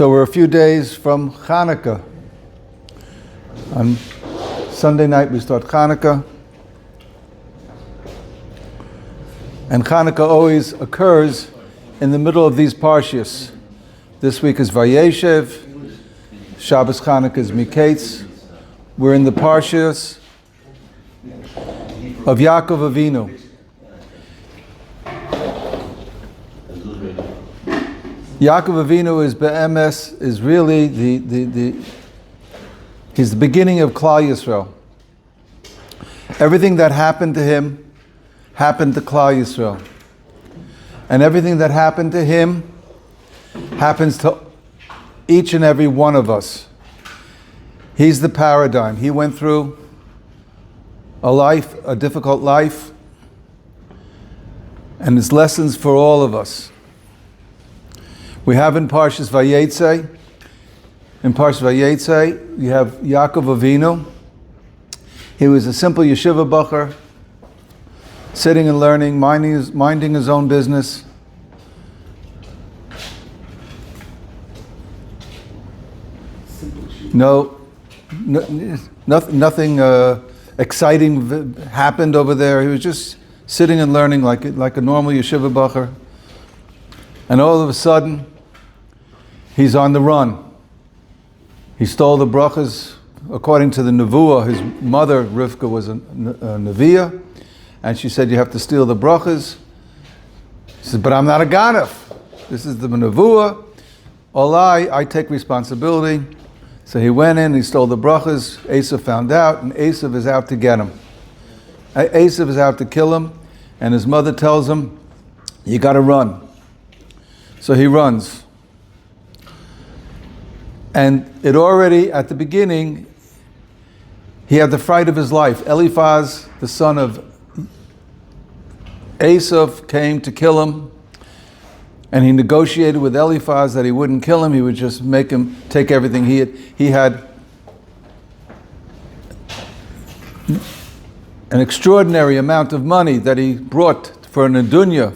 So we're a few days from Chanukah. On Sunday night we start Chanukah. And Chanukah always occurs in the middle of these parshias. This week is Vayeshev, Shabbos Chanukah is Miketz. We're in the parshias of Yaakov Avinu. Yaakov Avinu is be'emes, is really he's the beginning of Klal Yisrael. Everything that happened to him happened to Klal Yisrael. And everything that happened to him happens to each and every one of us. He's the paradigm. He went through a difficult life, and his lessons for all of us. We have in Parshas Vayetze, you have Yaakov Avinu. He was a simple yeshiva bacher, sitting and learning, minding his own business. Nothing exciting happened over there. He was just sitting and learning like a normal yeshiva bacher. And all of a sudden, he's on the run. He stole the brachas. According to the Nevuah, his mother, Rivka, was a Neviah, and she said, you have to steal the brachas. He said, but I'm not a Ganef. This is the Nevuah. I take responsibility. So he went in, he stole the brachas. Esav found out, and Esav is out to get him. Esav is out to kill him, and his mother tells him, you got to run. So he runs. And it already, at the beginning, he had the fright of his life. Eliphaz, the son of Esav, came to kill him. And he negotiated with Eliphaz that he wouldn't kill him. He would just make him take everything he had. An extraordinary amount of money that he brought for an adunya,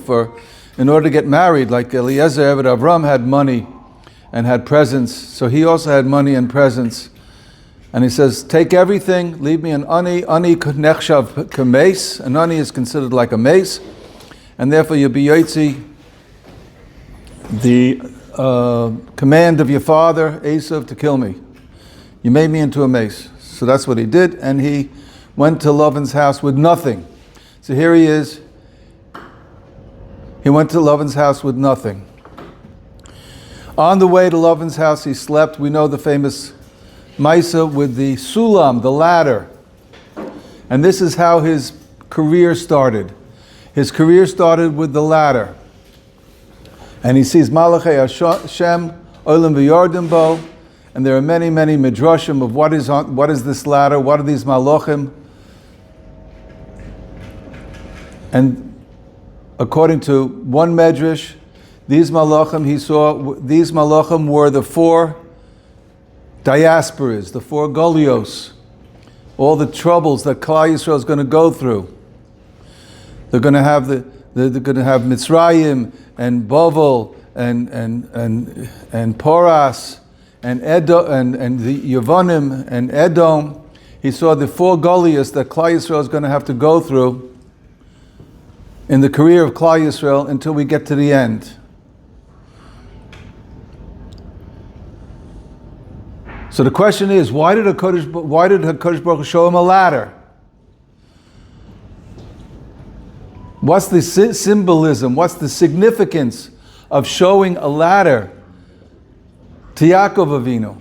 in order to get married, like Eliezer Eved Avram had money and had presents, so he also had money and presents. And he says, take everything, leave me an ani. Ani nechshav k'meis. An ani is considered like a mace, and therefore you'll be yotzi the command of your father, Esav, to kill me. You made me into a mace. So that's what he did, and he went to Lavan's house with nothing. So here he is. He went to Lavan's house with nothing. On the way to Lavan's house, he slept. We know the famous Maisa with the sulam, the ladder. And this is how his career started. His career started with the ladder. And he sees Malachei Hashem, Olam v'Yardim bo, and there are many, many midrashim of what is this ladder, what are these malachim. And according to one medrash, these malachim were the four diasporas, the four golios, all the troubles that Klal Yisrael is going to go through. They're going to have Mitzrayim and Bovel and Poras and Edom and the Yevonim and Edom. He saw the four golios that Klal Yisrael is going to have to go through in the career of Klal Yisrael until we get to the end. So the question is, why did HaKadosh Baruch Hu show him a ladder? What's the symbolism? What's the significance of showing a ladder to Yaakov Avinu?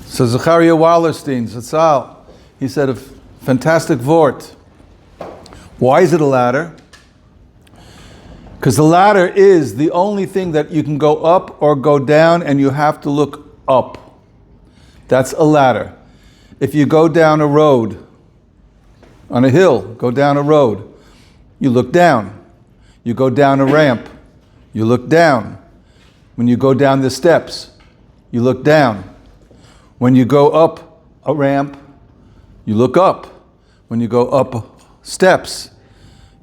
So Zechariah Wallerstein, Zatzal, he said a fantastic vort. Why is it a ladder? Because the ladder is the only thing that you can go up or go down, and you have to look up. That's a ladder. If you go down a road, on a hill, go down a road, you look down. You go down a ramp, you look down. When you go down the steps, you look down. When you go up a ramp, you look up. When you go up, steps,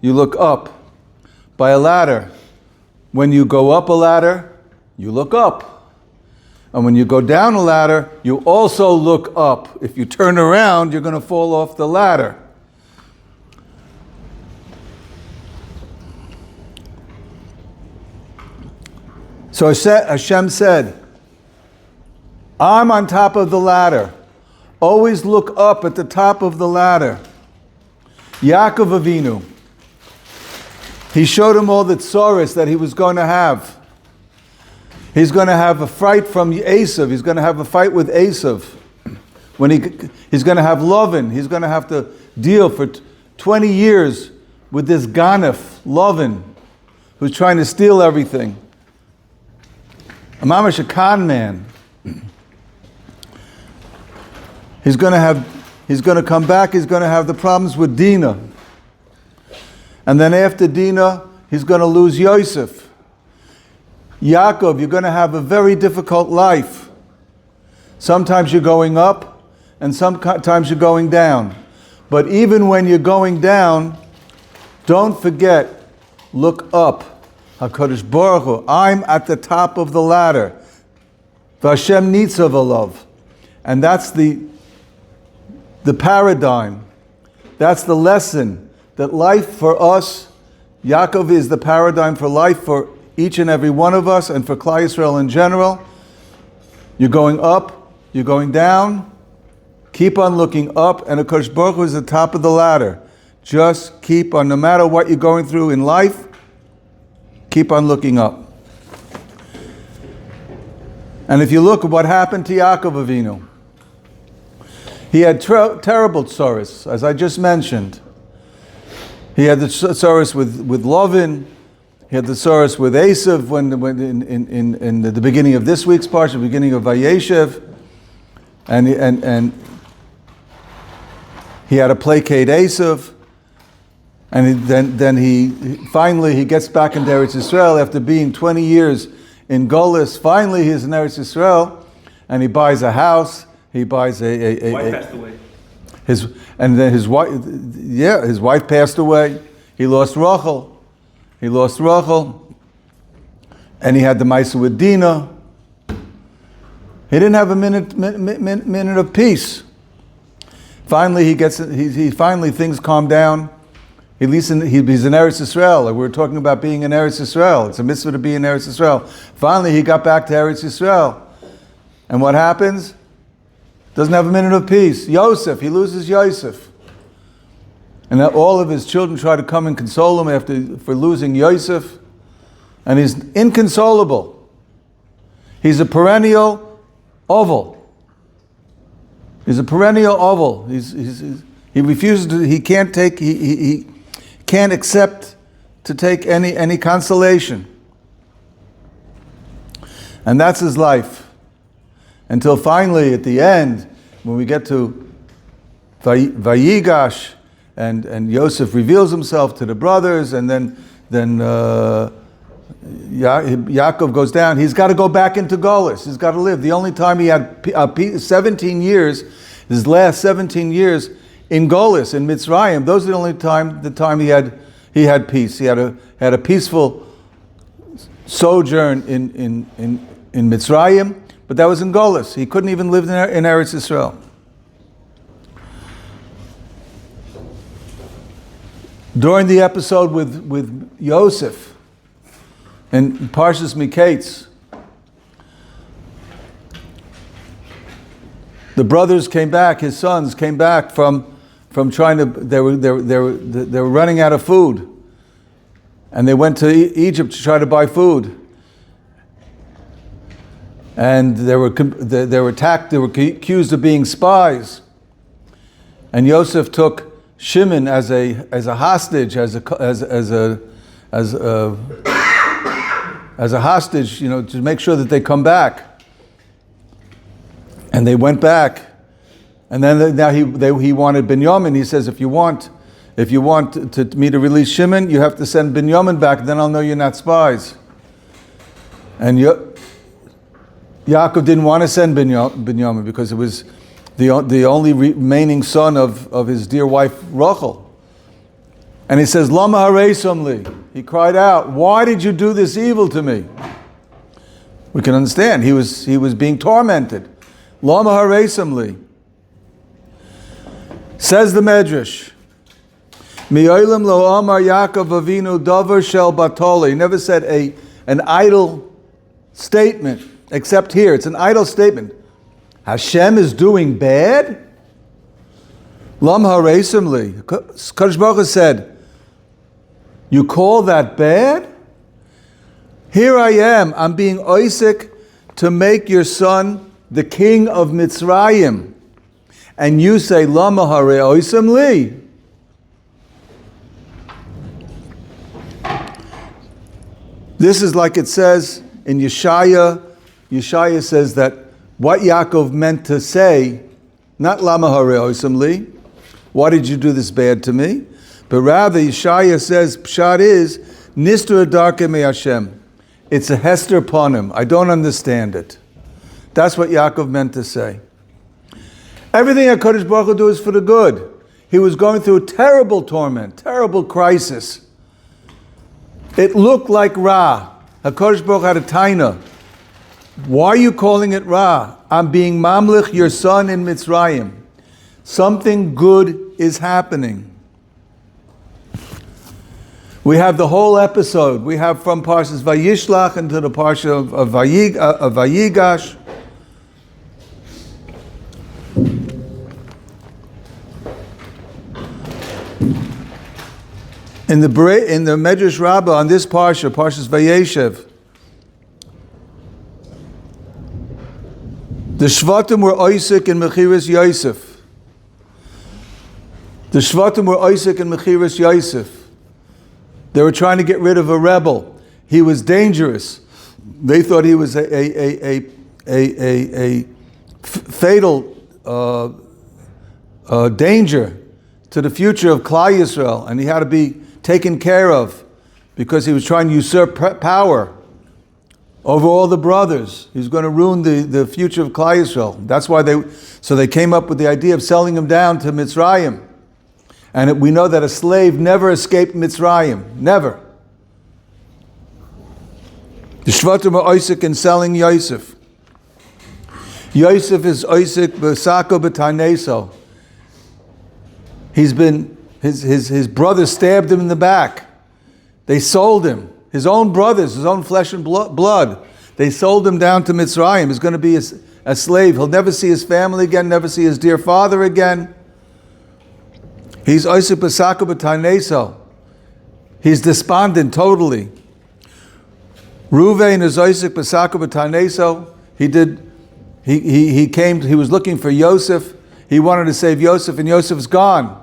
you look up. By a ladder, when you go up a ladder, you look up. And when you go down a ladder, you also look up. If you turn around, you're going to fall off the ladder. So Hashem said, I'm on top of the ladder. Always look up at the top of the ladder. Yaakov Avinu, he showed him all the tzoros that he was going to have. He's going to have a fight from Esav. He's going to have a fight with Esav. When he's going to have Lavan. He's going to have to deal for 20 years with this Ganef, Lavan, who's trying to steal everything. A mamash, a con man. He's going to come back, he's going to have the problems with Dinah. And then after Dinah, he's going to lose Yosef. Yaakov, you're going to have a very difficult life. Sometimes you're going up, and sometimes you're going down. But even when you're going down, don't forget, look up. HaKadosh Baruch Hu, I'm at the top of the ladder. V'Hashem nitzav alav. And that's the paradigm. That's the lesson. That life for us, Yaakov is the paradigm for life for each and every one of us and for Klal Yisrael in general. You're going up, you're going down. Keep on looking up, and HaKadosh Baruch Hu is the top of the ladder. Just keep on, no matter what you're going through in life, keep on looking up. And if you look at what happened to Yaakov Avinu, he had terrible tzoros, as I just mentioned. He had the tzoros with Lavan. He had the tzoros with Esav when in the beginning of this week's parsha, the beginning of Vayeshev, and he had to placate Esav. And then he finally gets back into Eretz Yisrael after being 20 years in Golis. Finally, he's in Eretz Yisrael, and he buys a house. He buys a wife passed away. His wife passed away. He lost Rachel. And he had the Maisa with Dinah. He didn't have a minute of peace. Finally, finally things calm down. He's in Eretz Yisrael. Like we were talking about being in Eretz Yisrael. It's a mitzvah to be in Eretz Yisrael. Finally, he got back to Eretz Yisrael. And what happens? Doesn't have a minute of peace. Yosef, he loses Yosef. And all of his children try to come and console him for losing Yosef. And he's inconsolable. He's a perennial oval. He refuses to, he can't accept to take any consolation. And that's his life. Until finally, at the end, when we get to Vayigash, and Yosef reveals himself to the brothers, and then Yaakov goes down. He's got to go back into Golis. He's got to live. The only time he had 17 years, his last 17 years in Golis, in Mitzrayim, those are the only time he had peace. He had a peaceful sojourn in Mitzrayim, but that was in Golis. He couldn't even live in Eretz Yisrael. During the episode with Yosef in Parshas Miketz, the brothers came back. His sons came back from trying to. They were running out of food, and they went to Egypt to try to buy food. And they were attacked. They were accused of being spies. And Yosef took Shimon as a hostage, as a hostage, to make sure that they come back. And they went back. And then now he wanted Binyamin. He says, if you want me to release Shimon, you have to send Binyamin back. Then I'll know you're not spies. And Yaakov didn't want to send Binyamin because it was the only remaining son of his dear wife Rachel. And he says, Lama hareisam li. He cried out, why did you do this evil to me? We can understand. He was being tormented. Lama haresim li. Says the Medrash, Mi'olam lo amar Yaakov Avinu davar shel batoli. He never said an idle statement, except here. It's an idle statement. Hashem is doing bad? Lam haresim li. Kadosh Baruch Hu said, you call that bad? Here I am. I'm being Isaac to make your son the king of Mitzrayim. And you say, Lama haresim li. This is like it says in Yeshaya. Yeshaya says that what Yaakov meant to say, not Lama haresim li, why did you do this bad to me? But rather, Yeshaya says, Pshat is, Nistra darke me Hashem. It's a hester upon him. I don't understand it. That's what Yaakov meant to say. Everything HaKadosh Baruch Hu do is for the good. He was going through terrible torment, terrible crisis. It looked like Ra. HaKadosh Baruch Hu had a taina. Why are you calling it Ra? I'm being mamlich, your son in Mitzrayim. Something good is happening. We have the whole episode. We have from Parshas Vayishlach into the Parsha of Vayigash. In the Medrash Rabbah on this Parsha, Parshas Vayeshev, the Shvatim were Isaac and Mechiras Yosef. The Shvatim were Isaac and Mechiras Yosef. They were trying to get rid of a rebel. He was dangerous. They thought he was a fatal danger to the future of Klal Yisrael, and he had to be taken care of because he was trying to usurp power over all the brothers. He was going to ruin the future of Klal Yisrael. That's why they came up with the idea of selling him down to Mitzrayim. And we know that a slave never escaped Mitzrayim. Never. The Shvatim are Isaac and selling Yosef. Yosef is Isaac b'sako b'tarneso. His brother stabbed him in the back. They sold him. His own brothers, his own flesh and blood. They sold him down to Mitzrayim. He's going to be a slave. He'll never see his family again, never see his dear father again. He's Isaac b'sako b'tarneso. He's despondent totally. Ruvain is Isaac b'sako b'tarneso. He was looking for Yosef. He wanted to save Yosef, and Yosef's gone.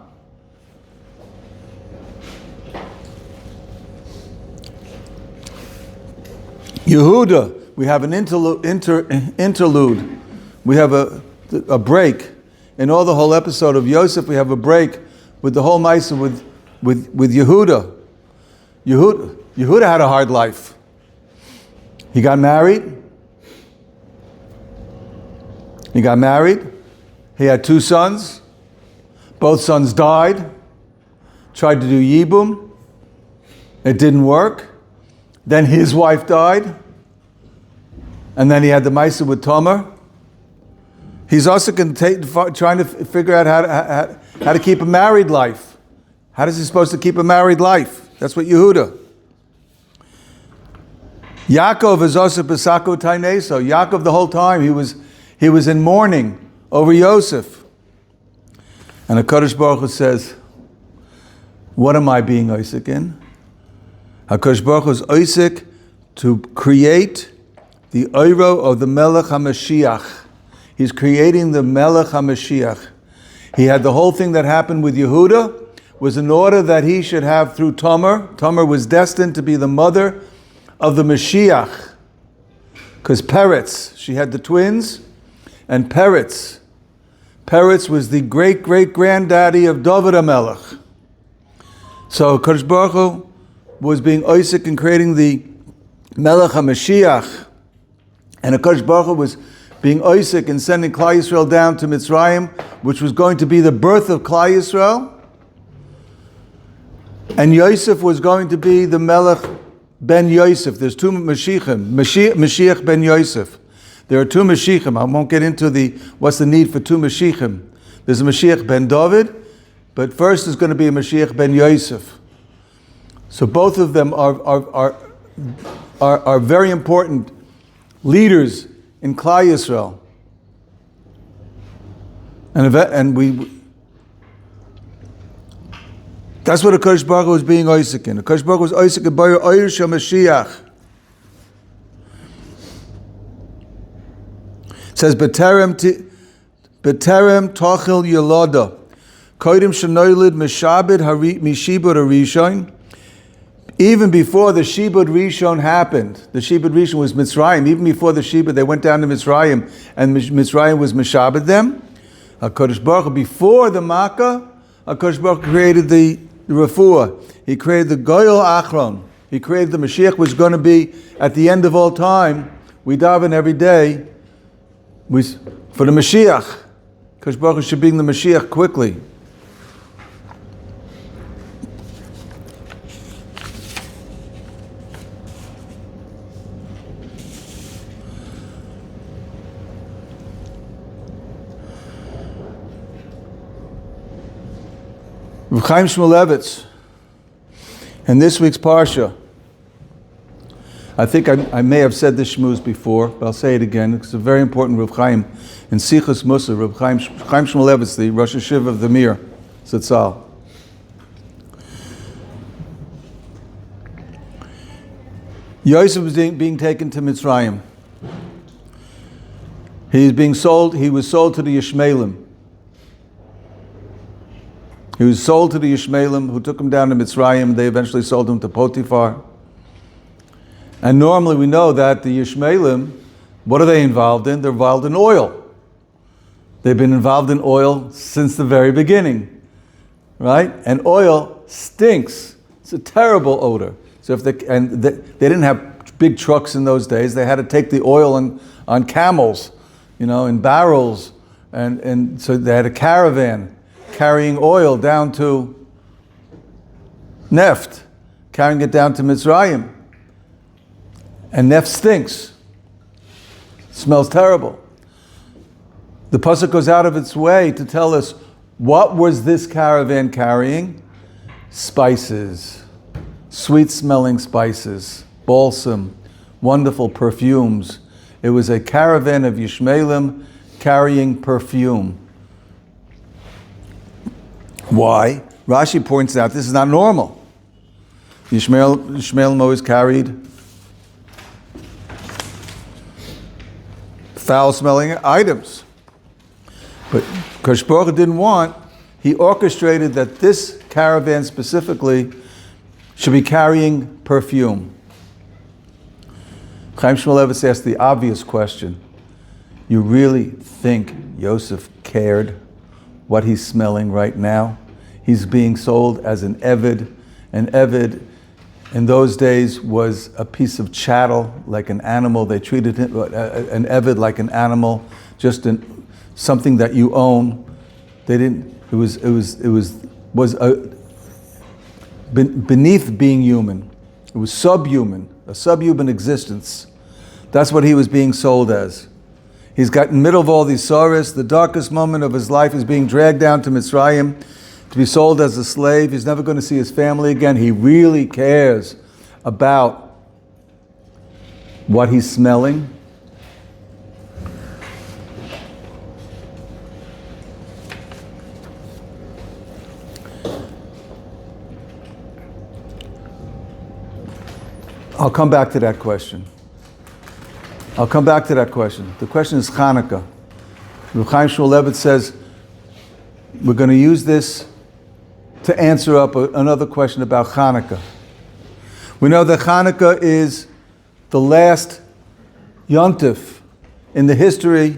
Yehuda, we have an interlude. We have a break. In all the whole episode of Yosef, we have a break with the whole Maisa with Yehuda. Yehuda had a hard life. He got married. He had 2 sons. Both sons died. Tried to do Yibum. It didn't work. Then his wife died. And then he had the Maisa with Tamar. He's also trying to figure out how to keep a married life. How is he supposed to keep a married life? That's what Yehuda. Yaakov is also b'sako taineso. Yaakov the whole time he was in mourning over Yosef. And HaKadosh Baruch Hu says, what am I being Isaac in? HaKadosh Baruch Hu is Isaac to create the Oiro of the Melech HaMashiach. He's creating the Melech HaMashiach. He had the whole thing that happened with Yehuda was in order that he should have through Tamar. Tamar was destined to be the mother of the Mashiach. Because Peretz, she had the twins, and Peretz was the great-great-granddaddy of David HaMelech. So Kadosh Baruch Hu was being Isaac and creating the Melech HaMashiach. And Kadosh Baruch Hu was being Isaac and sending Klal Yisrael down to Mitzrayim, which was going to be the birth of Klal Yisrael. And Yosef was going to be the Melech ben Yosef. There's two Mashiachim, Mashiach ben Yosef. There are two Mashiachim. I won't get into what's the need for two Mashiachim. There's a Mashiach ben David, but first there's going to be a Mashiach ben Yosef. So both of them are very important leaders in Klal Yisrael. And that's what the Kodesh Baruch Hu was being Isaac in. The Kodesh Baruch Hu was Isaac in Bayer Oyer Shel Mashiach. It says, B'terem tochel yelada, kodim shenoilid mishibud harishon. Even before the Shibud Rishon happened, the Shibud Rishon was Mitzrayim. Even before the Shibud, they went down to Mitzrayim, and Mitzrayim was Mishabed them. HaKadosh Baruch Hu, before the Makkah, HaKadosh Baruch Hu created the Refuah. He created the Goyal Achron. He created the Mashiach, was going to be at the end of all time. We daven every day for the Mashiach. HaKadosh Baruch Hu should bring the Mashiach quickly. Reb Chaim Shmulevitz, in this week's Parsha, I think I may have said this shmooze before, but I'll say it again. It's a very important Reb Chaim in Sichos Musa. Reb Chaim Shmulevitz, the Rosh Hashiva of the Mir, Zatzal. Yosef was being taken to Mitzrayim. He was sold to the Yishmaelim. He was sold to the Yishmaelim, who took him down to Mitzrayim. They eventually sold him to Potiphar. And normally we know that the Yishmaelim, what are they involved in? They're involved in oil. They've been involved in oil since the very beginning, right? And oil stinks. It's a terrible odor. So they didn't have big trucks in those days. They had to take the oil on camels, in barrels, and so they had a caravan carrying oil down to Neft, carrying it down to Mitzrayim. And Neft stinks. It smells terrible. The pasuk goes out of its way to tell us, what was this caravan carrying? Spices, sweet-smelling spices, balsam, wonderful perfumes. It was a caravan of Yishmaelim carrying perfume. Why? Rashi points out this is not normal. Yishmaelim always carried foul-smelling items. But Kodesh Baruch Hu didn't want, he orchestrated that this caravan specifically should be carrying perfume. Chaim Shmulevitz asked the obvious question. You really think Yosef cared what he's smelling right now? He's being sold as an Eved. An Eved in those days was a piece of chattel, like an animal. They treated him, an Eved like an animal, just something that you own. They didn't. It was beneath being human. It was subhuman, a subhuman existence. That's what he was being sold as. He's got in the middle of all these sorrows. The darkest moment of his life is being dragged down to Mitzrayim to be sold as a slave. He's never going to see his family again. He really cares about what he's smelling. I'll come back to that question. The question is Chanukah. Reb Chaim Shmulevitz says we're going to use this to answer up another question about Chanukah. We know that Chanukah is the last yontif in the history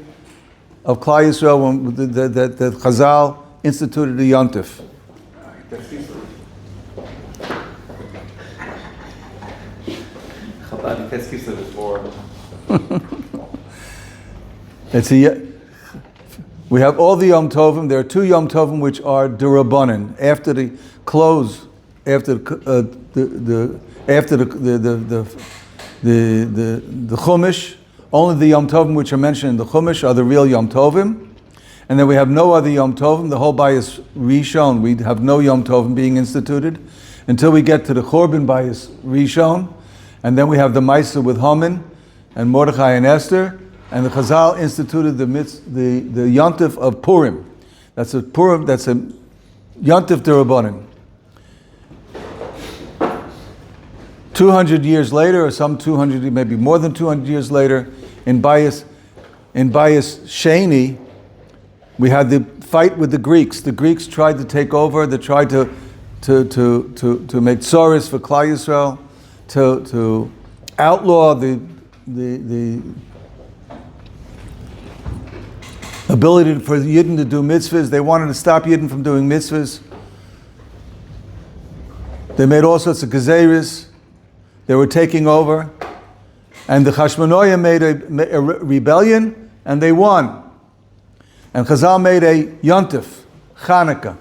of Klal Yisrael when the Chazal instituted the yontif. We have all the Yom Tovim. There are two Yom Tovim which are D'Rabbanan. After the close after the Chumash. Only the Yom Tovim which are mentioned in the Chumash are the real Yom Tovim. And then we have no other Yom Tovim. The whole Bayis Rishon, we have no Yom Tovim being instituted until we get to the Chorban Bayis Rishon. And then we have the Maisa with Haman and Mordechai and Esther. And the Chazal instituted the Yontif of Purim. That's a Purim, that's a Yontif D'Rabbanan. 200 years later, or some 200, maybe more than 200 years later, in Bayis Sheni, we had the fight with the Greeks. The Greeks tried to take over. They tried to make tzoros for Klal Yisrael, to outlaw the ability for Yidden to do mitzvahs. They wanted to stop Yidden from doing mitzvahs. They made all sorts of gezeres. They were taking over. And the Chashmonoyim made a rebellion, and they won. And Chazal made a Yontif, Chanukah.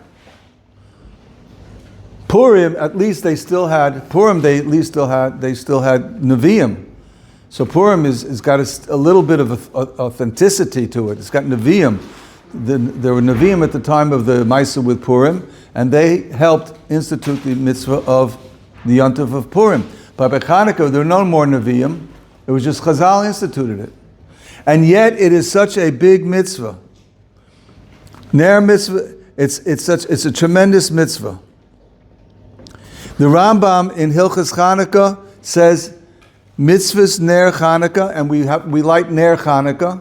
Purim, at least they still had Nevi'im. So Purim is got a little bit of authenticity to it. It's got Nevi'im. There were Nevi'im at the time of the Maisa with Purim, and they helped institute the mitzvah of the Yontif of Purim. But by Chanukah, there were no more Nevi'im. It was just Chazal instituted it. And yet it is such a big mitzvah. Ner mitzvah, it's a tremendous mitzvah. The Rambam in Hilchas Chanukah says, mitzvahs ner Chanukah, and we light ner Chanukah.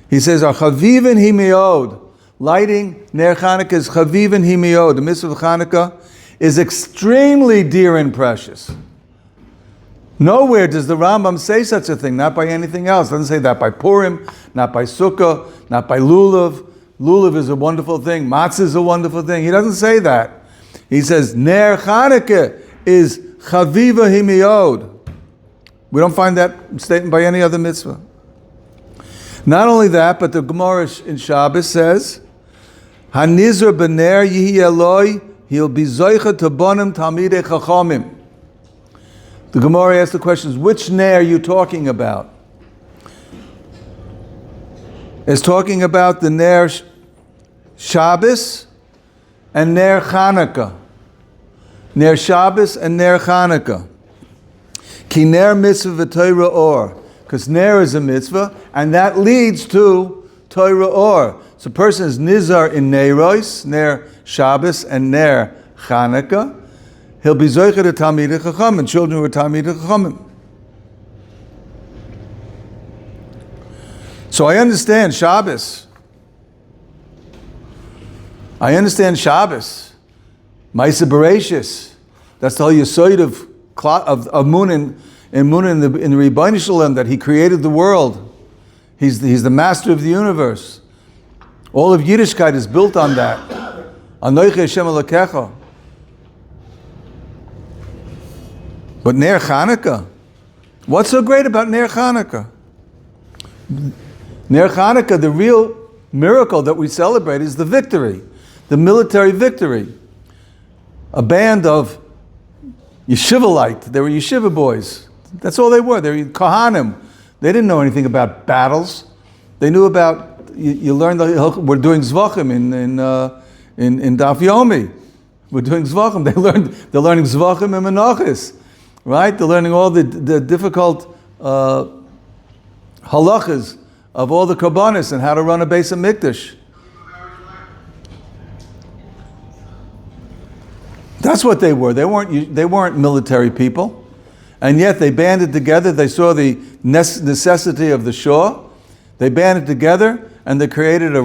He says, our chavivin hi me'od. Lighting ner Chanukah is chavivin hi me'od. The mitzvah of Chanukah is extremely dear and precious. Nowhere does the Rambam say such a thing, not by anything else. It doesn't say that by Purim, not by Sukkah, not by Lulav. Lulav is a wonderful thing. Matzah is a wonderful thing. He doesn't say that. He says, Ner Chanukah is Chaviva Himiod. We don't find that statement by any other mitzvah. Not only that, but the Gemara in Shabbos says, Hanizr b'ner yihi Eloi, he'll be zoicha tabonim talmidei chachamim. The Gemara asks the questions, which ner are you talking about? It's talking about the ner Shabbos and ner Chanukah. Ner Shabbos and ner Chanukah. Ki ner mitzvah v'toira or. Because ner is a mitzvah, and that leads to Torah or. So a person is nizar in neiros, ner Shabbos and ner Chanukah. He'll be zoicha to Talmidei Chachamim, children who are Talmidei Chachamim. So I understand Shabbos. Maisa Bereshis. That's the whole Yesod of Mun in the Rebbeinu Shalom, that he created the world. He's the master of the universe. All of Yiddishkeit is built on that. Anochi Hashem Elokecha. But Ner Chanukah, what's so great about Ner Chanukah? Ner Chanukah, the real miracle that we celebrate is the victory, the military victory. A band of Yeshivalite, they were Yeshiva boys. That's all they were. They were Kohanim. They didn't know anything about battles. They knew about, you learned, we're doing Zvachim in Daf Yomi. We're doing Zvachim. They're learning Zvachim and Menachos, right? They're learning all the difficult halachas of all the Karbanis and how to run a Beis HaMikdash. That's what they were. They weren't military people. And yet they banded together. They saw the necessity of the Shah. They banded together and they created a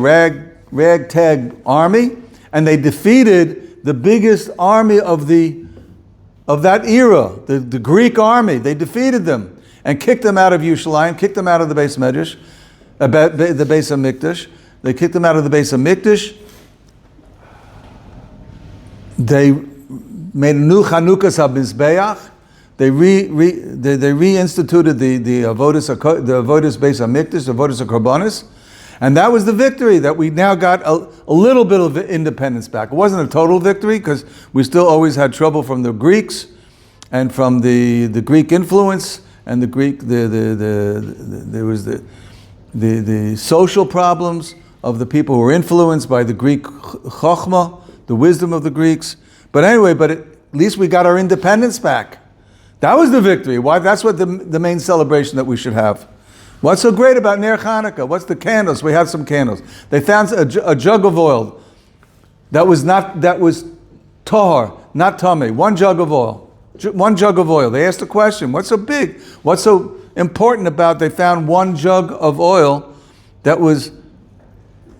ragtag army, and they defeated the biggest army of that era, the Greek army. They defeated them and kicked them out of Yerushalayim, kicked them out of the Beis Medrash, the Beis HaMikdash. They kicked them out of the Beis HaMikdash. They made a new Chanukah HaMizbeach. They reinstituted the Avodas Beis HaMikdash, the Avodas HaKorbanos, And that was the victory, that we now got a little bit of independence back. It wasn't a total victory because we still always had trouble from the Greeks and from the Greek influence and the Greek, there was the social problems of the people who were influenced by the Greek chokhmah, the wisdom of the Greeks. But anyway, at least we got our independence back. That was the victory. Why? That's what the main celebration that we should have. What's so great about Ner Chanukah? What's the candles? We have some candles. They found a jug of oil that was tahor, not tameh. One jug of oil. One jug of oil. They asked the question, what's so big? What's so important about they found one jug of oil that was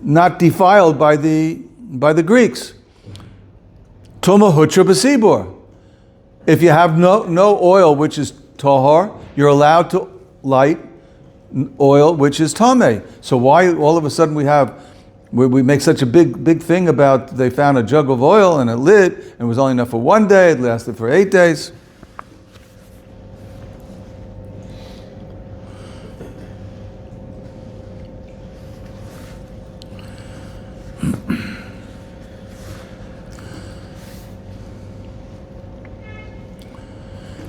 not defiled by the Greeks? Tuma hutra b'sibur. If you have no oil which is tahor, you're allowed to light oil which is tameh. So why all of a sudden we make such a big thing about they found a jug of oil and a lid and it was only enough for one day, it lasted for 8 days.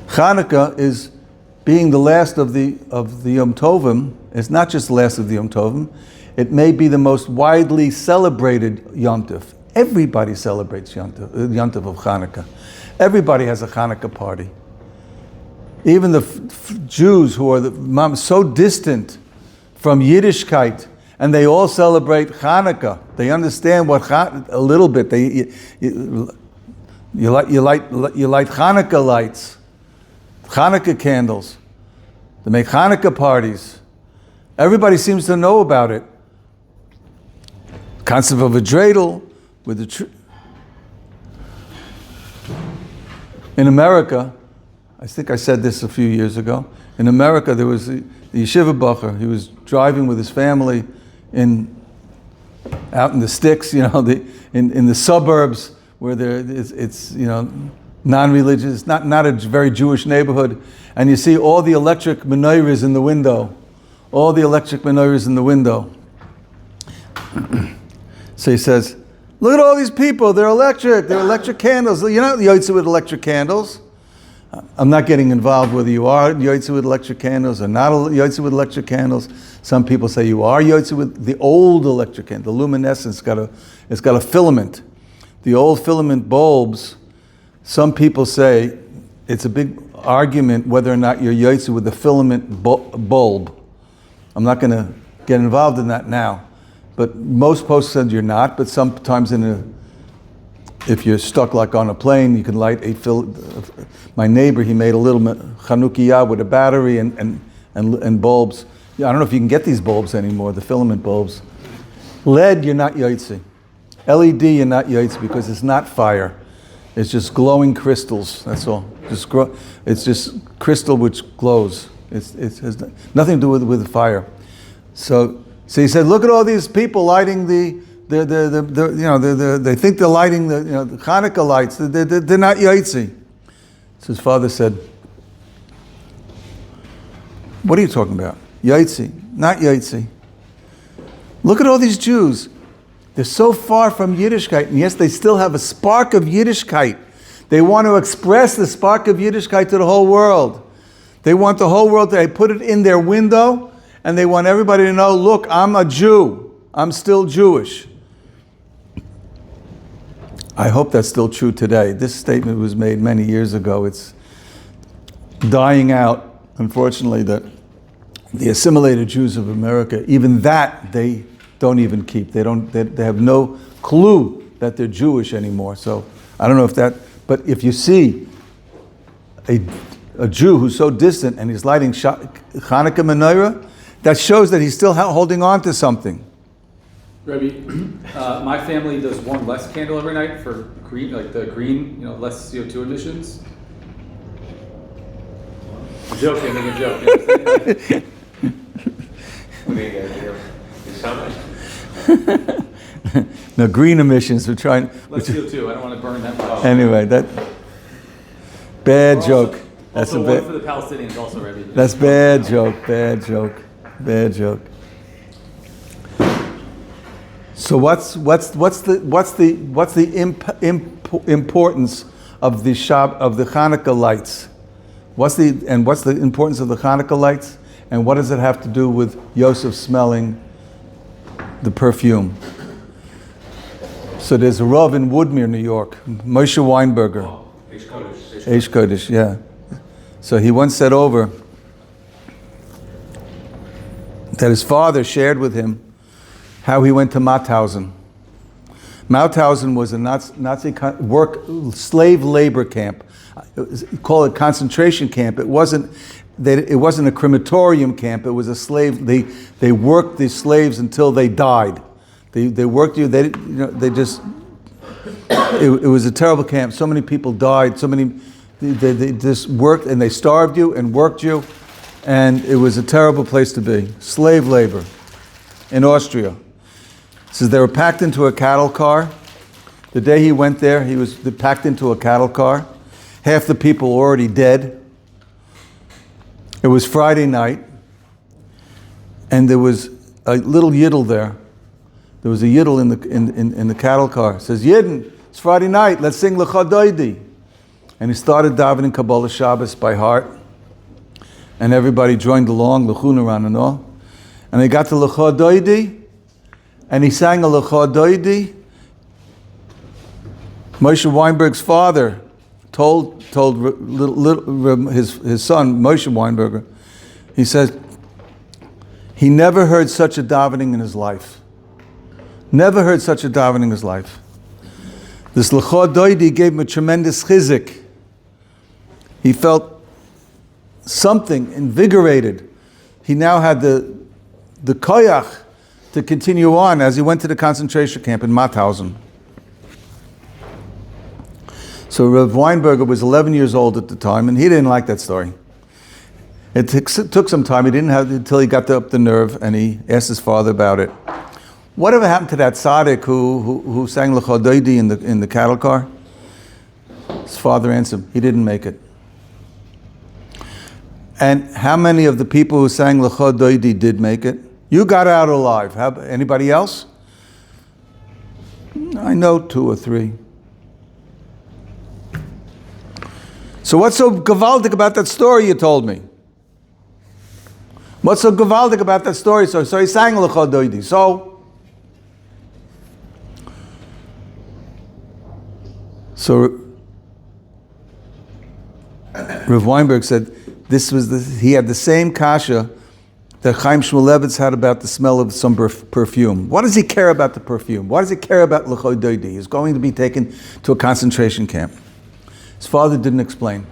Chanukah is being the last of the Yom Tovim. It's not just the last of the Yom Tovim. It may be the most widely celebrated Yom Tov. Everybody celebrates Yom Tov of Chanukah. Everybody has a Chanukah party. Even the Jews who are so distant from Yiddishkeit, and they all celebrate Chanukah. They understand what a little bit. You light Chanukah lights. Chanukah candles. They make Chanukah parties. Everybody seems to know about it. Concept of a dreidel with the tree. In America, I think I said this a few years ago. In America, there was the yeshiva bacher. He was driving with his family out in the sticks, in the suburbs where it's non-religious, not a very Jewish neighborhood, and you see all the electric menorahs in the window. All the electric menorahs in the window. So he says, look at all these people, they're electric candles. You're not yotze with electric candles. I'm not getting involved whether you are yotze with electric candles or not yotze with electric candles. Some people say you are yotze with the old electric candle. The luminescence it's got a filament. The old filament bulbs, some people say it's a big argument whether or not you're yotze with the filament bulb. I'm not going to get involved in that now. But most posts said you're not, but sometimes if you're stuck like on a plane, you can light my neighbor, he made a little Chanukah with a battery and bulbs. I don't know if you can get these bulbs anymore, the filament bulbs. LED, you're not yotze. LED, you're not yotze because it's not fire. It's just glowing crystals, that's all. It's just crystal which glows. It has nothing to do with fire. So he said, look at all these people lighting they think they're lighting the Chanukah lights. They're not yotze. So his father said, what are you talking about? Yotze, not yotze. Look at all these Jews. They're so far from Yiddishkeit, and yes, they still have a spark of Yiddishkeit. They want to express the spark of Yiddishkeit to the whole world. They want the whole world to put it in their window, and they want everybody to know, look, I'm a Jew. I'm still Jewish. I hope that's still true today. This statement was made many years ago. It's dying out, unfortunately, that the assimilated Jews of America, even that they don't even keep. They have no clue that they're Jewish anymore. So I don't know if that, but if you see a Jew who's so distant and he's lighting Chanukah menorah, that shows that he's still holding on to something. Rebbe, my family does one less candle every night for green, less CO2 emissions. I'm joking, I'm a joke. What are you going to do? Something? No, green emissions, we're trying. Less CO2, I don't want to burn that much. Anyway, that bad joke. That's also a bad. one for the Palestinians also, Rebbe. That's bad joke. So what's the importance of the Chanukah lights? What's the importance of the Chanukah lights? And what does it have to do with Yosef smelling the perfume? So there's a Rav in Woodmere, New York, Moshe Weinberger. Eish Kodesh, yeah. So he once said over that his father shared with him how he went to Mauthausen. Mauthausen was a Nazi slave labor camp. Call it concentration camp. It wasn't a crematorium camp. It was a slave. They worked the slaves until they died. They worked you. It was a terrible camp. So many people died. They just worked and they starved you and worked you, and it was a terrible place to be. Slave labor in Austria. It says they were packed into a cattle car. The day he went there, he was packed into a cattle car. Half the people were already dead. It was Friday night, and there was a little yidel there. There was a yidel in the cattle car. It says, Yidden, it's Friday night, let's sing L'cha Doidi. And he started davening Kabbalah Shabbos by heart. And everybody joined along, L'chunaran and all. And he got to L'cha Doidi, and he sang a L'cha Doidi. Moshe Weinberg's father told his son, Moshe Weinberger, he says, he never heard such a davening in his life. Never heard such a davening in his life. This L'cha Doidi gave him a tremendous chizik. He felt something, invigorated. He now had the koyach to continue on as he went to the concentration camp in Mauthausen. So Rav Weinberger was 11 years old at the time, and he didn't like that story. It took some time. He didn't have until he got up the nerve, and he asked his father about it. Whatever happened to that tzaddik who sang L'cha Doidi in the cattle car? His father answered, he didn't make it. And how many of the people who sang L'cha Doidi did make it? You got out alive. Anybody else? I know 2 or 3. So what's so gewaldig about that story you told me? What's so gewaldig about that story? So he sang L'cha Doidi. So Rav Weinberg said he had the same kasha that Chaim Shmulevitz had about the smell of some perfume. What does he care about the perfume? What does he care about L'cha Doidi? He's going to be taken to a concentration camp. His father didn't explain.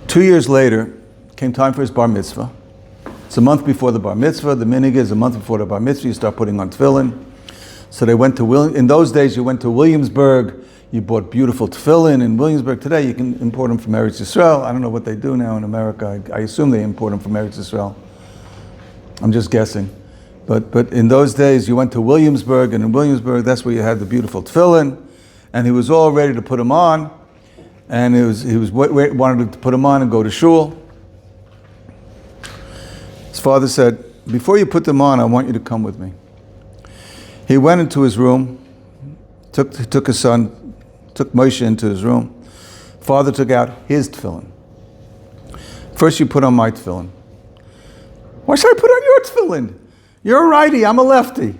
2 years later, came time for his bar mitzvah. It's a month before the bar mitzvah. The minhag is a month before the bar mitzvah. You start putting on tefillin. So they went to in those days you went to Williamsburg. You bought beautiful tefillin in Williamsburg. Today you can import them from Eretz Yisrael. I don't know what they do now in America. I assume they import them from Eretz Yisrael. I'm just guessing. But in those days you went to Williamsburg, and in Williamsburg that's where you had the beautiful tefillin. And he was all ready to put them on, and he wanted to put them on and go to shul. His father said, before you put them on, I want you to come with me. He went into his room, took Moshe into his room. Father took out his tefillin. First you put on my tefillin. Why should I put on your tefillin? You're a righty, I'm a lefty.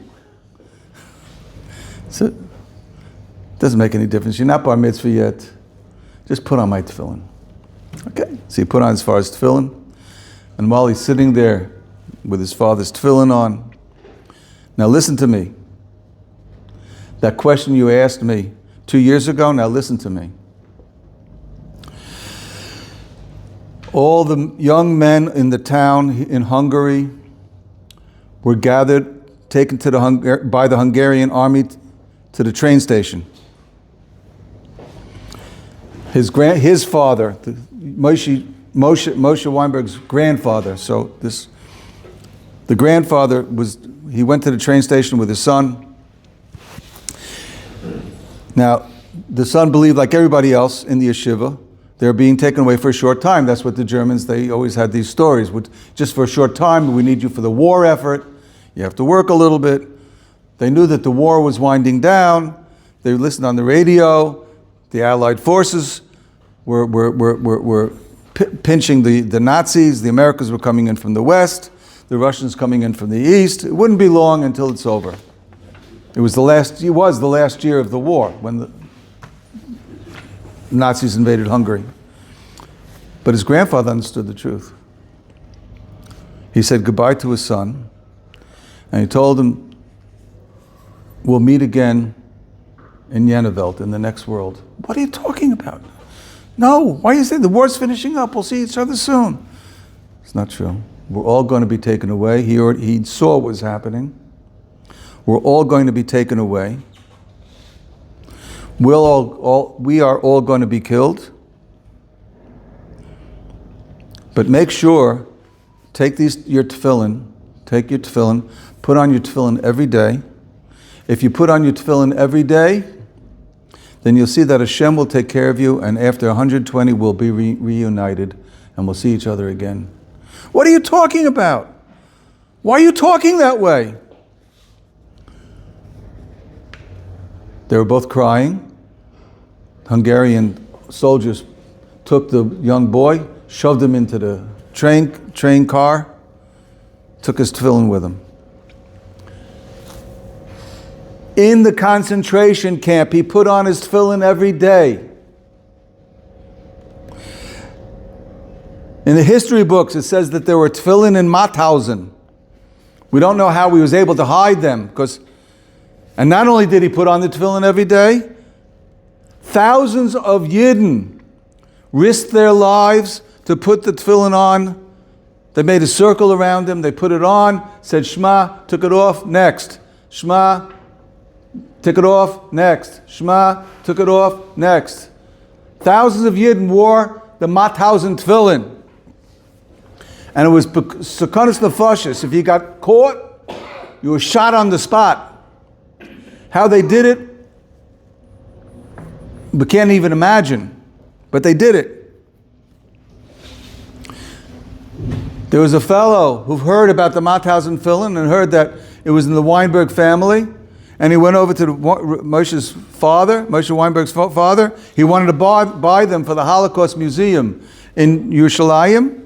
So, doesn't make any difference. You're not bar mitzvah yet. Just put on my tefillin. Okay. So he put on his father's tefillin. And while he's sitting there with his father's tefillin on, now listen to me. That question you asked me 2 years ago, now listen to me. All the young men in the town in Hungary were gathered, taken to by the Hungarian army to the train station. His father, Moshe Weinberg's grandfather. So the grandfather he went to the train station with his son. Now, the son believed, like everybody else in the yeshiva, they're being taken away for a short time. That's what the Germans, they always had these stories. Just for a short time, we need you for the war effort. You have to work a little bit. They knew that the war was winding down. They listened on the radio. The Allied forces were pinching the Nazis. The Americans were coming in from the west. The Russians coming in from the east. It wouldn't be long until it's over. It was the last year of the war when the Nazis invaded Hungary. But his grandfather understood the truth. He said goodbye to his son, and he told him, we'll meet again in Jeneveld, in the next world. What are you talking about? No, why are you saying the war's finishing up? We'll see each other soon. It's not true. We're all going to be taken away. He saw what was happening. We're all going to be taken away. We are all going to be killed. But make sure, take your tefillin, put on your tefillin every day. If you put on your tefillin every day, then you'll see that Hashem will take care of you, and after 120 we'll be reunited and we'll see each other again. What are you talking about? Why are you talking that way? They were both crying. Hungarian soldiers took the young boy, shoved him into the train car, took his tefillin with him. In the concentration camp, he put on his tefillin every day. In the history books, it says that there were tefillin in Mauthausen. We don't know how he was able to hide them, and not only did he put on the tefillin every day, thousands of Yidden risked their lives to put the tefillin on. They made a circle around him, they put it on, said Shema, took it off, next. Shema, took it off, next. Shema, took it off, next. Thousands of Yidden wore the Mauthausen tefillin. And it was sekonos nefashos. If you got caught, you were shot on the spot. How they did it, we can't even imagine. But they did it. There was a fellow who heard about the Mauthausen tefillin and heard that it was in the Weinberg family. And he went over to Moshe Weinberg's father. He wanted to buy them for the Holocaust Museum in Yerushalayim.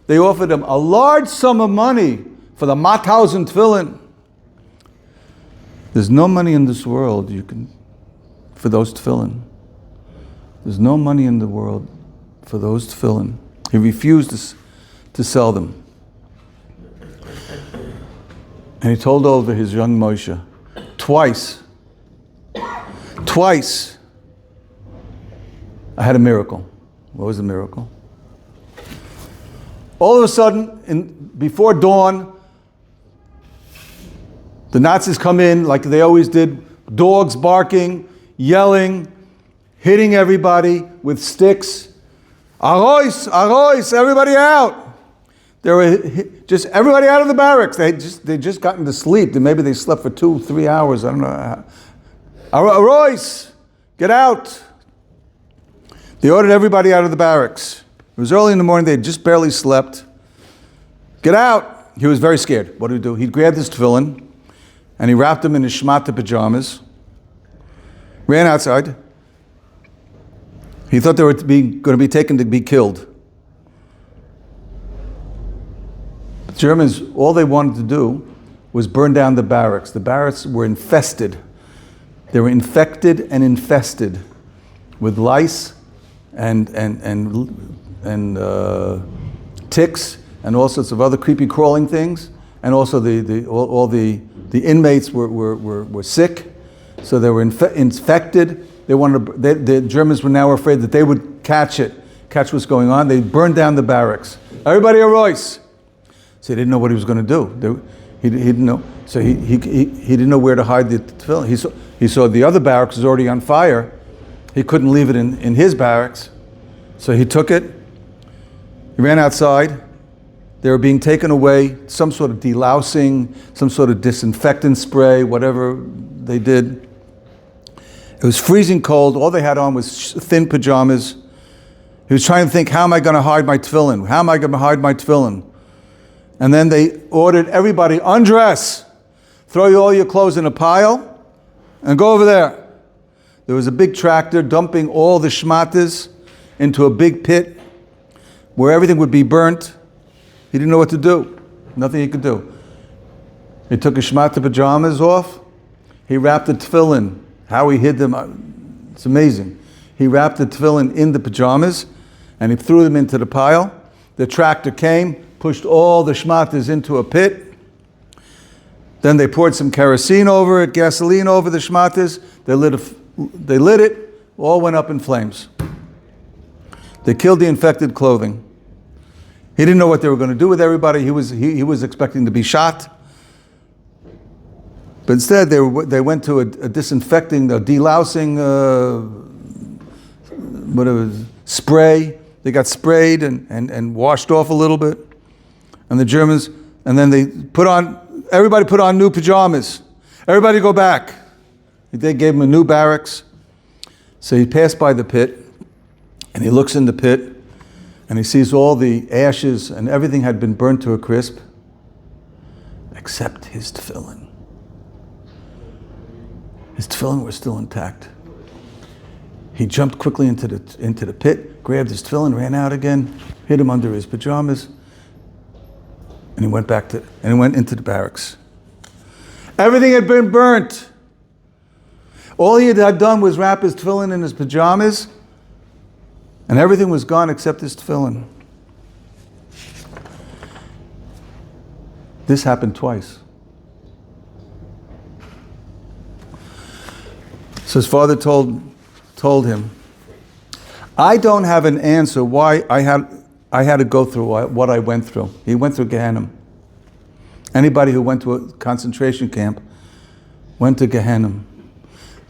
They offered him a large sum of money for the Mauthausen tefillin. There's no money in this world for those tefillin. There's no money in the world for those tefillin. He refused to sell them. And he told over his young Moshe, twice, I had a miracle. What was the miracle? All of a sudden, before dawn, the Nazis come in like they always did, dogs barking, yelling, hitting everybody with sticks. Arois, arois, everybody out. They were just everybody out of the barracks. They just gotten to sleep. Maybe they slept for 2-3 hours. I don't know. Arois, get out. They ordered everybody out of the barracks. It was early in the morning. They had just barely slept. Get out. He was very scared. What did he do? He grabbed his tefillin and he wrapped them in his shmata pajamas. Ran outside. He thought they were going to be taken to be killed. The Germans, all they wanted to do was burn down the barracks. The barracks were infested. They were infected and infested with lice and ticks and all sorts of other creepy crawling things. And also all the inmates were sick, so they were infected. The Germans were now afraid that they would catch what's going on. They burned down the barracks. Everybody arois. So he didn't know what he was going to do. He didn't know. So he didn't know where to hide the tefillin. He saw the other barracks was already on fire. He couldn't leave it in his barracks. So he took it. He ran outside. They were being taken away, some sort of delousing, some sort of disinfectant spray, whatever they did. It was freezing cold. All they had on was thin pajamas. He was trying to think, how am I going to hide my tefillin? How am I going to hide my tefillin? And then they ordered everybody, undress. throw all your clothes in a pile and go over there. There was a big tractor dumping all the shmatas into a big pit where everything would be burnt. He didn't know what to do. Nothing he could do. He took his shmata pajamas off. He wrapped the tefillin. How he hid them, it's amazing. He wrapped the tefillin in the pajamas and he threw them into the pile. The tractor came, pushed all the shmatas into a pit. Then they poured some kerosene over it, gasoline over the shmatas. They lit it, all went up in flames. They killed the infected clothing. He didn't know what they were going to do with everybody. He was expecting to be shot. But instead, they went to a disinfecting, a delousing, spray. They got sprayed and washed off a little bit. And the Germans, and then everybody put on new pajamas. Everybody go back. They gave him a new barracks. So he passed by the pit, and he looks in the pit, and he sees all the ashes, and everything had been burnt to a crisp, except his tefillin. His tefillin were still intact. He jumped quickly into the pit, grabbed his tefillin, ran out again, hid him under his pajamas, and he went into the barracks. Everything had been burnt. All he had done was wrap his tefillin in his pajamas, and everything was gone except his tefillin. This happened twice. So his father told him, I don't have an answer why I had to go through what I went through. He went through Gehenna. Anybody who went to a concentration camp went to Gehenna.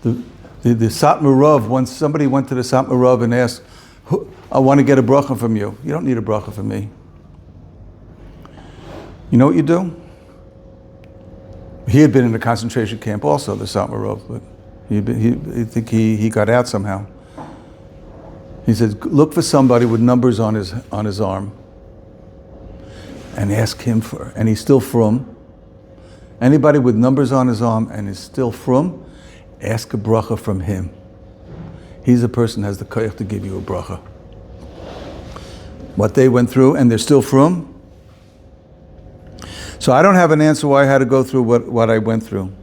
The Satmar Rav, once somebody went to the Satmar Rav and asked, I want to get a bracha from you. You don't need a bracha from me. You know what you do? He had been in a concentration camp also, the Satmar Rav, but he got out somehow. He said, look for somebody with numbers on his arm and ask him for, and he's still frum. Anybody with numbers on his arm and is still frum, ask a bracha from him. He's the person who has the koyach to give you a bracha. What they went through, and they're still frum. So I don't have an answer why I had to go through what I went through,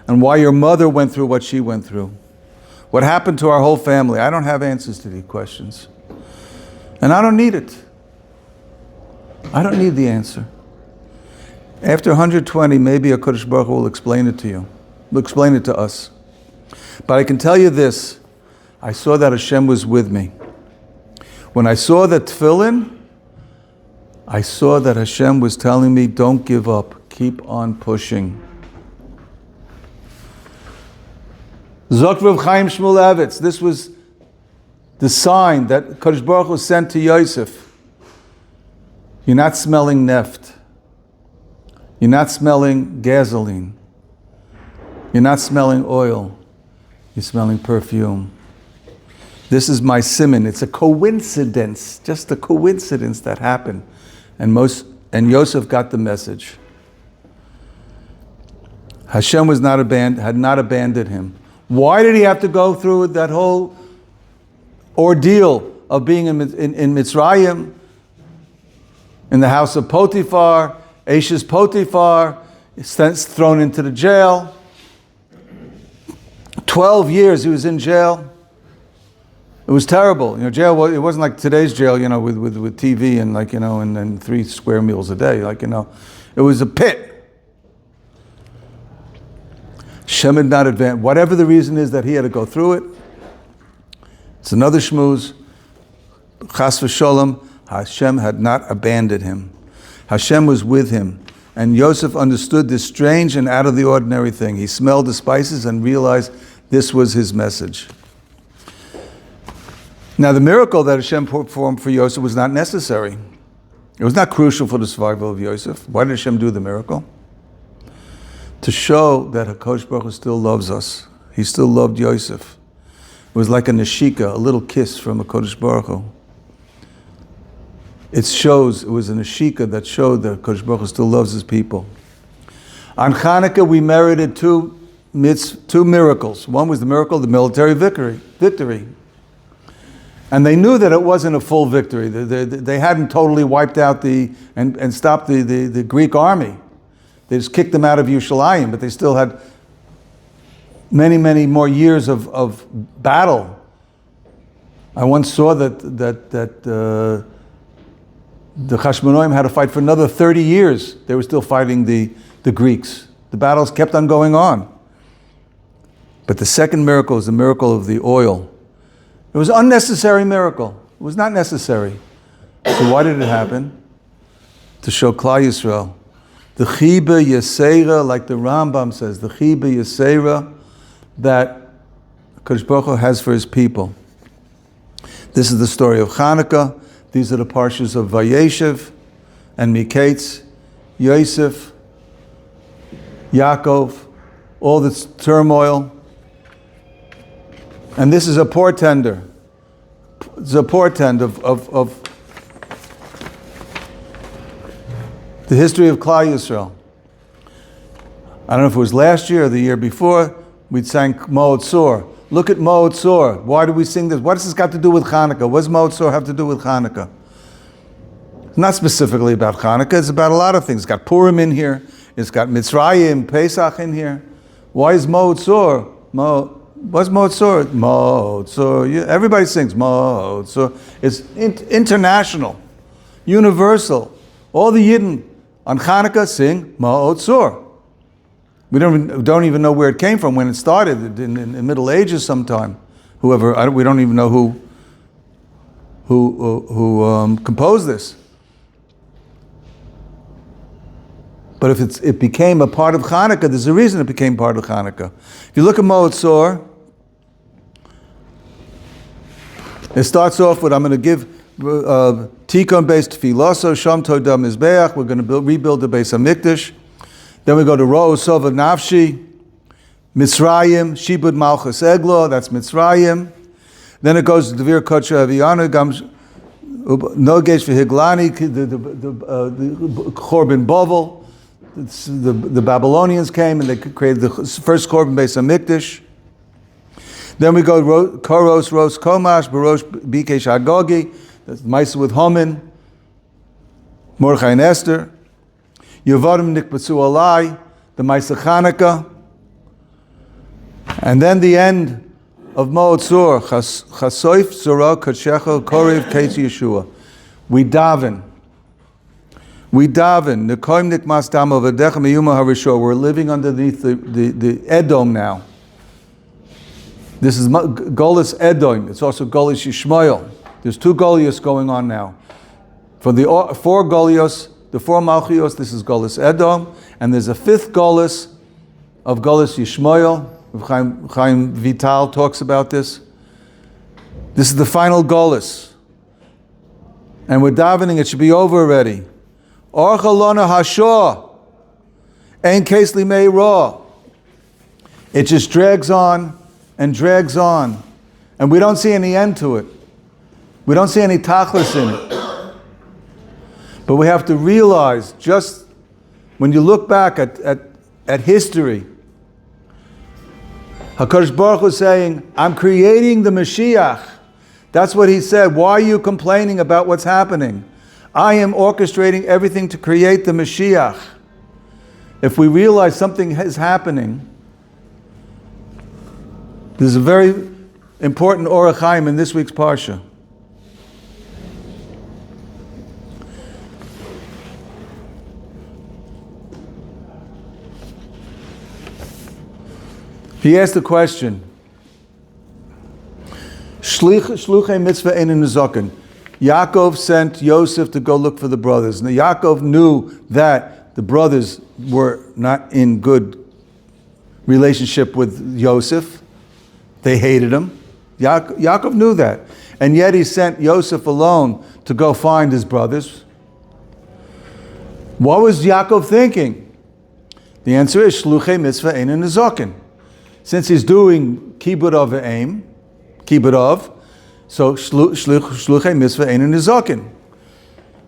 and why your mother went through what she went through. What happened to our whole family? I don't have answers to these questions. And I don't need it. I don't need the answer. After 120, maybe a Kodesh Baruch Hu will explain it to you. Will explain it to us. But I can tell you this. I saw that Hashem was with me. When I saw the tefillin, I saw that Hashem was telling me, don't give up. Keep on pushing. Zok Rav Chaim Shmulevitz, this was the sign that Kodesh Baruch Hu sent to Yosef. You're not smelling neft. You're not smelling gasoline. You're not smelling oil. You're smelling perfume. This is my simon. It's a coincidence, just a coincidence that happened. And Yosef got the message. Hashem had not abandoned him. Why did he have to go through that whole ordeal of being in Mitzrayim, in the house of Potiphar, Ashes Potiphar, thrown into the jail? 12 years he was in jail. It was terrible. Jail. It wasn't like today's jail, with TV and and 3 square meals a day. It was a pit. Hashem had not advanced. Whatever the reason is that he had to go through it, it's another shmooze. Chas v'sholem, Hashem had not abandoned him. Hashem was with him. And Yosef understood this strange and out of the ordinary thing. He smelled the spices and realized this was his message. Now, the miracle that Hashem performed for Yosef was not necessary. It was not crucial for the survival of Yosef. Why did Hashem do the miracle? To show that HaKadosh Baruch Hu still loves us. He still loved Yosef. It was like a neshika, a little kiss from HaKadosh Baruch Hu. It was a neshika that showed that HaKadosh Baruch Hu still loves his people. On Chanukah, we merited two miracles. One was the miracle of the military victory. And they knew that it wasn't a full victory. They hadn't totally wiped out and stopped the Greek army. They just kicked them out of Yerushalayim, but they still had many, many more years of battle. I once saw that the Hashmonaim had to fight for another 30 years. They were still fighting the Greeks. The battles kept on going on. But the second miracle is the miracle of the oil. It was an unnecessary miracle. It was not necessary. So why did it happen? To show Klal Yisrael. The Chiba Yesera, like the Rambam says, the Chiba Yesera that Kadosh Baruch Hu has for his people. This is the story of Chanukah. These are the parshas of Vayeshev and Miketz, Yosef, Yaakov, all this turmoil. And this is a portender. It's a portend of the history of Klal Yisrael. I don't know if it was last year or the year before, we sang Mauthausen. Look at Mauthausen. Why do we sing this? What does this got to do with Chanukah? What does Mauthausen have to do with Chanukah? It's not specifically about Chanukah, it's about a lot of things. It's got Purim in here, it's got Mitzrayim, Pesach in here. Why is Mauthausen? What's Mauthausen? Mauthausen. Yeah, everybody sings Mauthausen. It's international, universal. All the Yidden on Chanukah sing Mauthausen. We don't even know where it came from, when it started, in the Middle Ages sometime. We don't even know who composed this. But if it became a part of Chanukah, there's a reason it became part of Chanukah. If you look at Mauthausen, it starts off with, I'm going to give Tikon based Tefillah, Sham Todam Mizbeach. We're going to rebuild the Beis HaMikdash. Then we go to Ro Sova Nafshi, Mitzrayim, Shibud Malchus Eglo, that's Mitzrayim. Then it goes to Devir Kocha Aviana, Nogesh V'Higlani, the Chorban Bovel. The Babylonians came and they created the first Chorban Beis HaMikdash. Then we go Koros, Ros Komash, Barosh Bikesh Agogi, that's Maisa with Homin, Mordechai and Esther. Yevarim Nikbatsu Alai, the Maisa Chanukah. And then the end of Mauthausen, Chasoif Zora Katshecha Korev Keitz Yeshua. We daven. Nekoim Nikmas Damo V'Decha Miyuma Harishor. We're living underneath the Edom now. This is Golus Edom. It's also Golus Yishmael. There's two Golios going on now. For the four Golios, the four Malchios, this is Golus Edom, and there's a fifth Golus of Golus Yishmael. Chaim Vital talks about this. This is the final Golus. And we're davening, it should be over already. Orcha Lona Hashor, Ein Kes Limei Ra. It just drags on and drags on. And we don't see any end to it. We don't see any tachlis in it. But we have to realize, just when you look back at history, HaKadosh Baruch Hu is saying, I'm creating the Mashiach. That's what he said. Why are you complaining about what's happening? I am orchestrating everything to create the Mashiach. If we realize something is happening, there's a very important Orach Chaim in this week's Parsha. He asked the question, Shluchei mitzvah einin nezoken. Yaakov sent Yosef to go look for the brothers. Now Yaakov knew that the brothers were not in good relationship with Yosef. They hated him. Yaakov knew that. And yet he sent Yosef alone to go find his brothers. What was Yaakov thinking? The answer is Shluchei mitzvah einin nezoken. Since he's doing kibud of aim, kibud of, so shluchei mitzvah einin nezoken.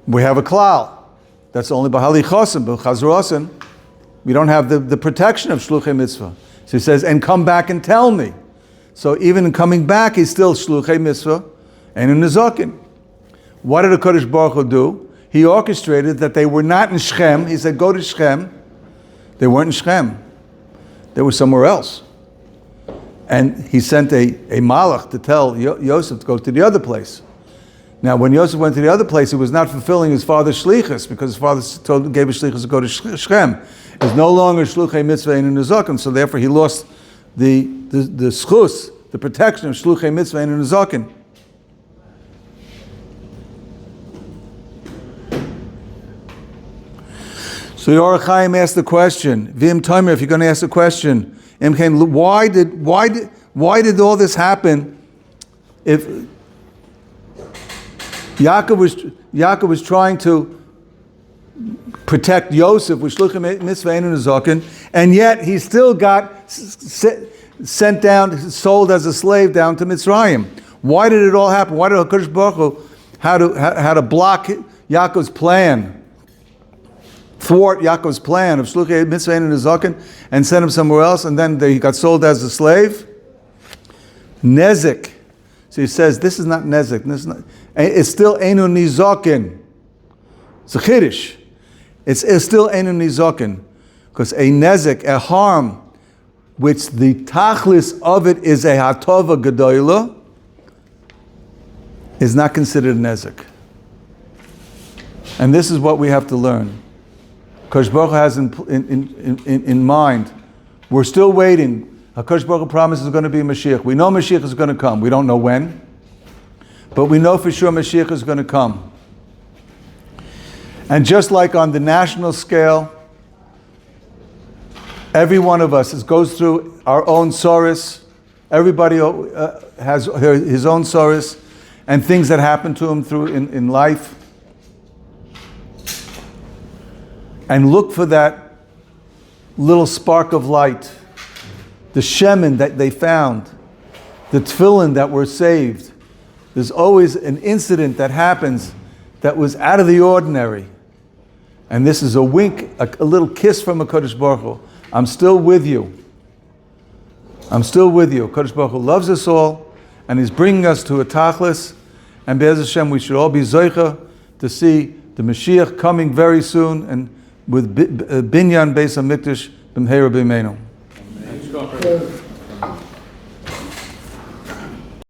We have a klal. That's only b'halichosim, b'chazrosim. We don't have the protection of Shluchei Mitzvah. So he says, and come back and tell me. So even in coming back, he's still Shluchei Mitzvah and in Nezakin. What did the Kodesh Baruch Hu do? He orchestrated that they were not in Shechem. He said, go to Shechem. They weren't in Shechem. They were somewhere else. And he sent a malach to tell Yosef to go to the other place. Now, when Yosef went to the other place, he was not fulfilling his father's shlichus, because his father gave his shlichus to go to Shechem. It's no longer Shluchei Mitzvah and Nezakin, so therefore he lost the schus, the protection of Shluchei Mitzvah and Nezakin. So the Orach Chaim asked the question, Vim Tomer, if you're going to ask the question, why did all this happen if Yaakov was trying to protect Yosef with Shluchei Mitzvah and Nezakin, and yet he still got sent down, sold as a slave down to Mitzrayim? Why did it all happen? Why did HaKadosh Baruch Hu how to block Yaakov's plan, thwart Yaakov's plan of Shluchei Mitzvah and Nezakin, and send him somewhere else, and then he got sold as a slave? Nezek. So he says, this is not Nezek. It's still Einu Nizakin. It's a Chiddush. It's still Einu Nizakin. Because a Nezek, a harm, which the tachlis of it is a Hatova Gedoyla, is not considered Nezek. And this is what we have to learn. Kodesh Baruch Hu has in mind, we're still waiting. HaKadosh Baruch Hu promises there's going to be a Mashiach. We know Mashiach is going to come. We don't know when. But we know for sure Mashiach is going to come. And just like on the national scale, every one of us goes through our own sorrows. Everybody has his own sorrows and things that happen to him in life. And look for that little spark of light. The shemen that they found, the tefillin that were saved. There's always an incident that happens that was out of the ordinary. And this is a wink, a little kiss from a Kodesh Baruch Hu. I'm still with you. I'm still with you. Kodesh Baruch Hu loves us all, and He's bringing us to a tachlis. And Be'ez Hashem, we should all be zoicha to see the Mashiach coming very soon, and with Binyan Beis HaMikdash B'mheira B'meinu. Amen.